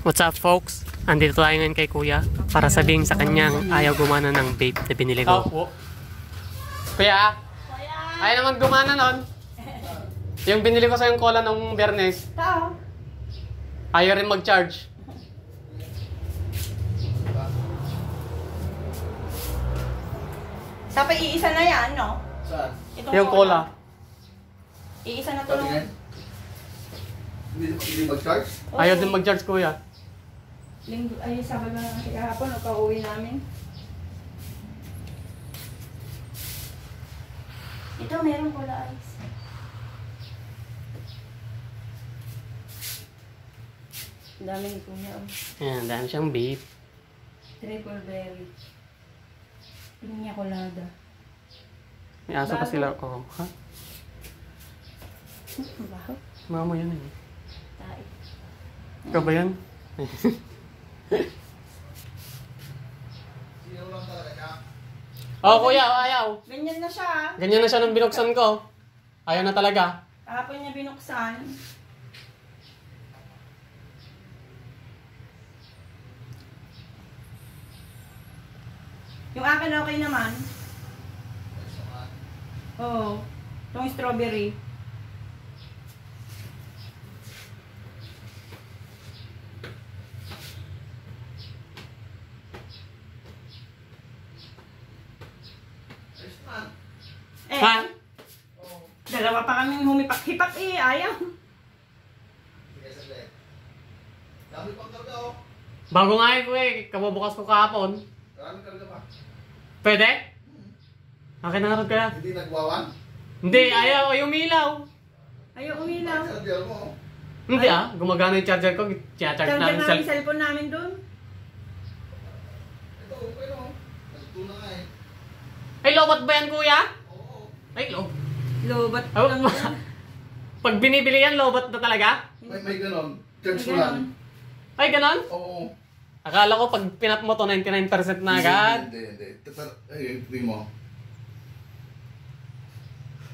What's up folks? Andito tayo ngayon kay kuya para sabihin sa kanyang ayaw gumana ng vape na binili ko. Kuya, ayaw naman gumana nun. Yung binili ko sa yung cola ng Bernes. Ayaw rin mag-charge. Dapat iisa na yan, no? Saan? Yung cola. Iisa na to. Hindi mag-charge? Ayaw din mag-charge kuya. Ay, Sabado na lang kahapon, o pauwi namin. Ito, meron cola ice. Ang dami ni kuya. Ayan, dami siyang vape. Triple berry. Pinya colada. May aso pa Bago. sila. Oh, ha? Baho. Mama yan eh. Tayo. Ikaw ba yan? Oh kuya, ayaw. Ganyan na siya. Ganyan na siya nung binuksan ko. Ayaw na talaga. Kahapon niya binuksan. Yung akin okay naman. Oo. Itong strawberry. Ha? Dalawa pa kaming humipak-hipak eh. Ayaw. Dami pang karga oh. Bago nga eh kuya, kabubukas ko kahapon. Dami karga pa. Pwede? Akin na nga rin kaya. Hindi nagwawan? Hindi, ayaw, ayaw umilaw. Ayaw umilaw. Charger mo oh. Hindi gumagana yung charger ko. Charge Charger namin namin yung cellphone namin dun. Ito okay no. Nagto na nga eh. Ay, lobat ba yan kuya? Oo. Ay, Lobat Oh, lang yan. Pag binibili yan, lobat na talaga? May ganon. Charge May mo lang. ganon. Ay, ganon? Oo. Akala ko pag pinat mo to, 99% na agad. Hindi. Ay, tingin mo.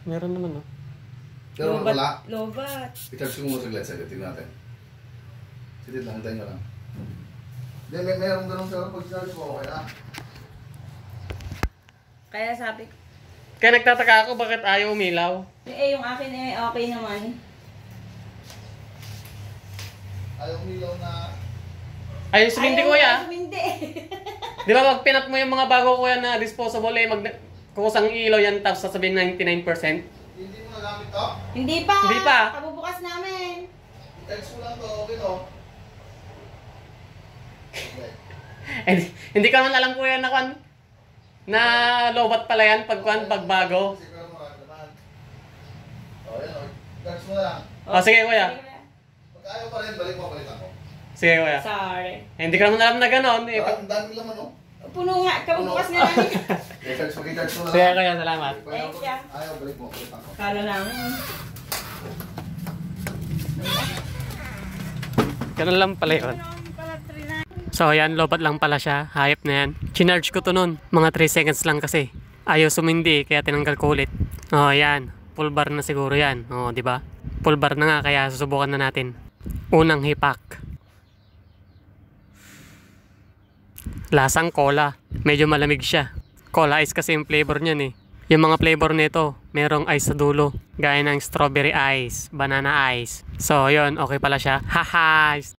Meron naman, no? Pero wala. Lobat. I-charge ko muna saglit. Tingnan natin. Sige lang, tayo lang. Hindi, mayroong ganun pero pag charge ko, okay na. Kaya sabi ko. Kaya nagtataka ako bakit ayaw umilaw. Eh, yung akin eh, okay naman. Ayaw umilaw na. Ay, sumindi kuya. Sumindi. Di ba pag pinat mo yung mga bago kuya na disposable, kusang ilaw yan tapos sasabihin 99%? Hindi mo nagamit to? Hindi pa. Hindi pa. Kabubukas namin. I-charge mo lang to, okay to. Okay. Hindi ka man alam kuya na lobat pala yan pag bago. Siguro mo naman. O, yan o. I-charge mo lang. Sige kuya. Pag ayaw pa rin, balik mo, balitan ko. Sige kuya. Sorry. Hindi ka naman alam na gano'n. Ang dami laman o. Puno nga. Kabubukas na namin. I-charge mo lang. Sige kuya, salamat. Thanks, yeah. Ayaw, balik mo, balitan ko. Kala namin. Ganun lang pala yun. So ayan, lobat lang pala siya. Hayop na yan. Chinarge ko to nun. Mga 3 seconds lang kasi. Ayaw sumindi kaya tinanggal ko ulit. Oh, ayan. Full bar na siguro yan. Oh, di ba? Full bar na nga kaya susubukan na natin. Unang hipak. Lasang cola. Medyo malamig siya. Cola ice kasi yung flavor niyan eh. Yung mga flavor nito, merong ice sa dulo. Gaya ng strawberry ice, banana ice. So, yun, okay pala siya. Haha!